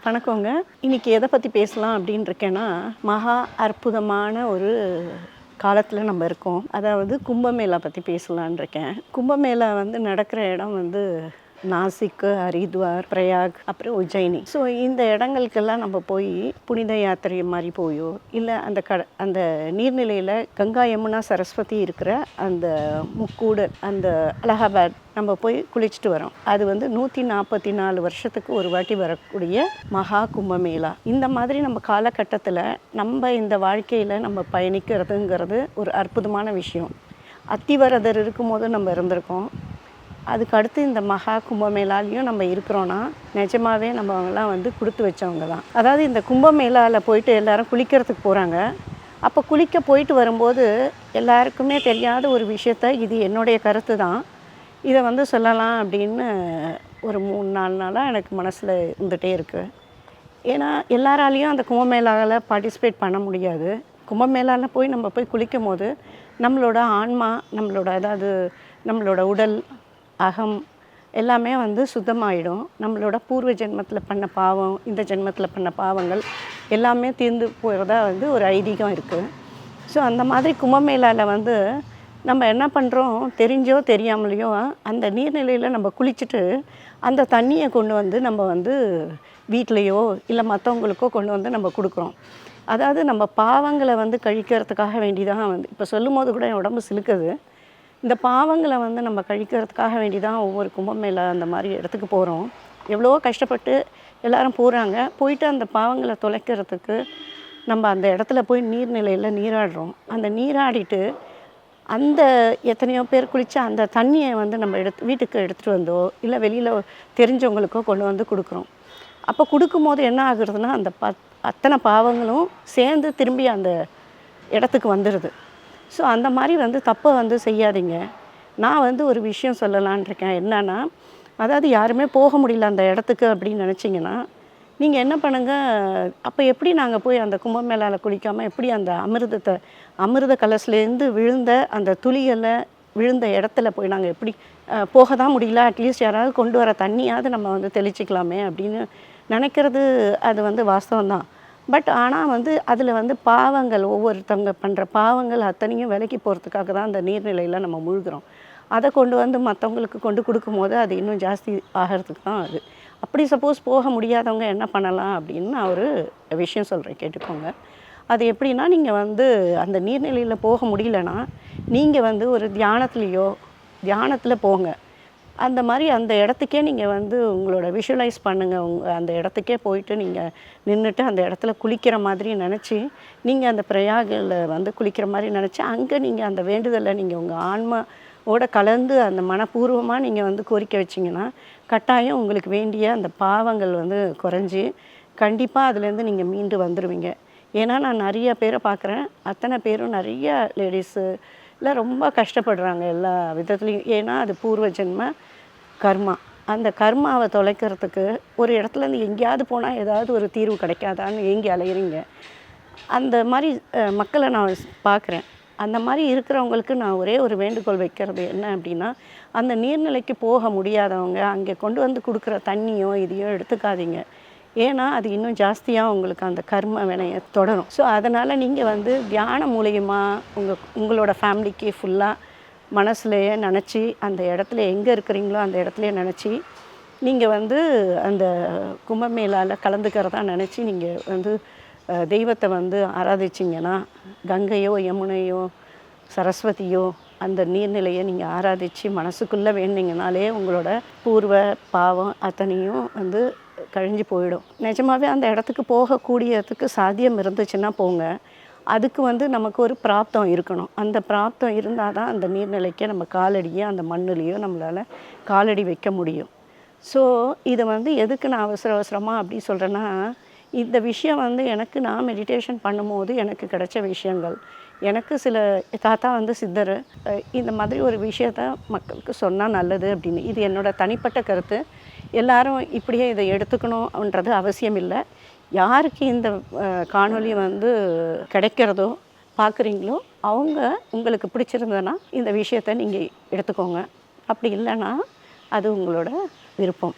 வணக்கங்க. இன்னைக்கு எதை பற்றி பேசலாம் அப்படின்னு இருக்கேன்னா, மகா அற்புதமான ஒரு காலத்தில் நம்ம இருக்கோம். அதாவது கும்பமேளா பற்றி பேசலான்னு இருக்கேன். கும்பமேளா நடக்கிற இடம் நாசிக், ஹரித்வார், பிரயாக், அப்புறம் உஜ்ஜயினி. ஸோ இந்த இடங்களுக்கெல்லாம் நம்ம போய் புனித யாத்திரை மாதிரி போயோ, இல்லை அந்த நீர்நிலையில் கங்கா, யமுனா, சரஸ்வதி இருக்கிற அந்த முக்கூடு, அந்த அலகாபாத் நம்ம போய் குளிச்சுட்டு வரோம். அது 144 வருஷத்துக்கு ஒரு வாட்டி வரக்கூடிய மகா கும்பமேளா. இந்த மாதிரி நம்ம காலகட்டத்தில் நம்ம இந்த வாழ்க்கையில் நம்ம பயணிக்கிறதுங்கிறது ஒரு அற்புதமான விஷயம். அத்திவரதர் இருக்கும்போது நம்ம இருந்திருக்கோம். அதுக்கு அடுத்து இந்த மகா கும்பமேளாலையும் நம்ம இருக்கிறோன்னா நிஜமாகவே நம்ம அவங்களாம் கொடுத்து வச்சவங்க தான். அதாவது இந்த கும்பமேளாவில் போயிட்டு எல்லாரும் குளிக்கிறதுக்கு போகிறாங்க. அப்போ குளிக்க போயிட்டு வரும்போது எல்லாருக்குமே தெரியாத ஒரு விஷயத்த, இது என்னுடைய கருத்து தான், இதை சொல்லலாம் அப்படின்னு ஒரு 3-4 நாளாக எனக்கு மனசில் இருந்துகிட்டே இருக்குது. ஏன்னா எல்லாராலையும் அந்த கும்பமேளாவில் பார்ட்டிசிபேட் பண்ண முடியாது. கும்பமேளாவில் போய் நம்ம போய் குளிக்கும் போது நம்மளோட ஆன்மா, நம்மளோட உடல், அகம் எல்லாமே சுத்தமாகிடும். நம்மளோட பூர்வ ஜென்மத்தில் பண்ண பாவம், இந்த ஜென்மத்தில் பண்ண பாவங்கள் எல்லாமே தீர்ந்து போகிறதா ஒரு ஐதீகம் இருக்குது. ஸோ அந்த மாதிரி கும்பமேளாவில் நம்ம என்ன பண்ணுறோம், தெரிஞ்சோ தெரியாமலையோ அந்த நீர்நிலையில் நம்ம குளிச்சுட்டு அந்த தண்ணியை கொண்டு நம்ம வீட்லேயோ இல்லை மற்றவங்களுக்கோ கொண்டு நம்ம கொடுக்குறோம். அதாவது நம்ம பாவங்களை கழிக்கிறதுக்காக வேண்டி தான் இப்போ சொல்லும் போது கூட என் உடம்பு சிலுக்குது. இந்த பாவங்களை நம்ம கழிக்கிறதுக்காக வேண்டி தான் ஒவ்வொரு கும்பமேளா அந்த மாதிரி இடத்துக்கு போகிறோம். எவ்வளோ கஷ்டப்பட்டு எல்லோரும் போகிறாங்க. போயிட்டு அந்த பாவங்களை தொலைக்கிறதுக்கு நம்ம அந்த இடத்துல போய் நீர்நிலையில் நீராடுறோம். அந்த நீராடிட்டு அந்த எத்தனையோ பேர் குளித்து அந்த தண்ணியை நம்ம வீட்டுக்கு எடுத்துகிட்டு வந்தோ இல்லை வெளியில் தெரிஞ்சவங்களுக்கோ கொண்டு கொடுக்குறோம். அப்போ கொடுக்கும்போது என்ன ஆகுறதுன்னா, அந்த அத்தனை பாவங்களும் சேர்ந்து திரும்பி அந்த இடத்துக்கு வந்துடுது. ஸோ அந்த மாதிரி தப்பை செய்யாதீங்க. நான் ஒரு விஷயம் சொல்லலான் இருக்கேன். என்னன்னா, அதாவது யாருமே போக முடியல அந்த இடத்துக்கு அப்படின்னு நினச்சிங்கன்னா, நீங்கள் என்ன பண்ணுங்கள், அப்போ எப்படி நாங்கள் போய் அந்த கும்பமேளாவில் குளிக்காமல் எப்படி அந்த அமிர்த கலசலேருந்து விழுந்த அந்த துளிகளை விழுந்த இடத்துல போய் நாங்கள் எப்படி போக தான் முடியல, அட்லீஸ்ட் யாராவது கொண்டு வர தண்ணியாவது நம்ம தெளிச்சிக்கலாமே அப்படின்னு நினைக்கிறது. அது வாஸ்தவம் தான். பட் ஆனால் அதில் பாவங்கள், ஒவ்வொருத்தவங்க பண்ணுற பாவங்கள் அத்தனையும் விலைக்கு போகிறதுக்காக தான் அந்த நீர்நிலையில் நம்ம முழுகிறோம். அதை கொண்டு மற்றவங்களுக்கு கொண்டு கொடுக்கும்போது அது இன்னும் ஜாஸ்தி ஆகிறதுக்கு தான் அது. அப்படி சப்போஸ் போக முடியாதவங்க என்ன பண்ணலாம் அப்படின்னு நான் ஒரு விஷயம் சொல்கிறேன், கேட்டுக்கோங்க. அது எப்படின்னா, நீங்கள் அந்த நீர்நிலையில் போக முடியலன்னா நீங்கள் ஒரு தியானத்தில் போங்க. அந்த மாதிரி அந்த இடத்துக்கே நீங்கள் உங்களோட விஷுவலைஸ் பண்ணுங்கள். அந்த இடத்துக்கே போயிட்டு நீங்கள் நின்றுட்டு அந்த இடத்துல குளிக்கிற மாதிரி நினச்சி, நீங்கள் அந்த பிரயாகில் குளிக்கிற மாதிரி நினச்சி, அங்கே நீங்கள் அந்த வேண்டுதலை நீங்கள் உங்கள் ஆன்மாவோட கலந்து அந்த மனப்பூர்வமாக நீங்கள் கோரிக்கை வச்சிங்கன்னா, கட்டாயம் உங்களுக்கு வேண்டிய அந்த பாவங்கள் குறைஞ்சி கண்டிப்பாக அதுலேருந்து நீங்கள் மீண்டு வந்துடுவீங்க. ஏன்னா நான் நிறைய பேரை பார்க்குறேன். அத்தனை பேரும் நிறைய லேடிஸு இல்லை ரொம்ப கஷ்டப்படுறாங்க எல்லா விதத்துலேயும். ஏன்னா அது பூர்வ ஜென்ம கர்மா. அந்த கர்மாவை தொலைக்கிறதுக்கு ஒரு இடத்துலேருந்து எங்கேயாவது போனால் ஏதாவது ஒரு தீர்வு கிடைக்காதான்னு ஏங்கி அலையிறீங்க. அந்த மாதிரி மக்களை நான் பார்க்குறேன். அந்த மாதிரி இருக்கிறவங்களுக்கு நான் ஒரே ஒரு வேண்டுகோள் வைக்கிறது என்ன அப்படின்னா, அந்த நீர்நிலைக்கு போக முடியாதவங்க அங்கே கொண்டு கொடுக்குற தண்ணியோ இதையோ எடுத்துக்காதீங்க. ஏன்னா அது இன்னும் ஜாஸ்தியாக உங்களுக்கு அந்த கர்ம வினையை தொடரும். ஸோ அதனால் நீங்கள் தியானம் மூலியமா உங்களோட ஃபேமிலிக்கு ஃபுல்லாக மனசுலையே நினச்சி, அந்த இடத்துல எங்கே இருக்கிறீங்களோ அந்த இடத்துலையே நினச்சி, நீங்கள் அந்த கும்பமேளாவில் கலந்துக்கிறதா நினச்சி நீங்கள் தெய்வத்தை ஆராதிச்சிங்கன்னா, கங்கையோ யமுனையோ சரஸ்வதியோ அந்த நீர்நிலையை நீங்கள் ஆராதித்து மனசுக்குள்ளே வேண்டிங்கனாலே உங்களோட பூர்வ பாவம் அத்தனையும் கழிஞ்சு போயிடும். நிஜமாகவே அந்த இடத்துக்கு போகக்கூடியதுக்கு சாத்தியம் இருந்துச்சுன்னா போங்க. அதுக்கு நமக்கு ஒரு பிராப்தம் இருக்கணும். அந்த பிராப்தம் இருந்தால் தான் அந்த நீர்நிலைக்கே நம்ம காலடியோ அந்த மண்ணுலேயோ நம்மளால் காலடி வைக்க முடியும். ஸோ இதை எதுக்கு நான் அவசரமாக அப்படி சொல்கிறேன்னா, இந்த விஷயம் எனக்கு நான் மெடிடேஷன் பண்ணும்போது எனக்கு கிடைச்ச விஷயங்கள். எனக்கு சில தாத்தா சித்தர் இந்த மாதிரி ஒரு விஷயத்த மக்களுக்கு சொன்னால் நல்லது அப்படின்னு. இது என்னோடய தனிப்பட்ட கருத்து. எல்லாரும் இப்படியே இதை எடுத்துக்கணுன்றது அவசியம் இல்லை. யாருக்கு இந்த காணொளி கிடைக்கிறதோ பார்க்குறீங்களோ அவங்க உங்களுக்கு பிடிச்சிருந்ததுன்னா இந்த விஷயத்தை நீங்கள் எடுத்துக்கோங்க. அப்படி இல்லைன்னா அது உங்களோட விருப்பம்.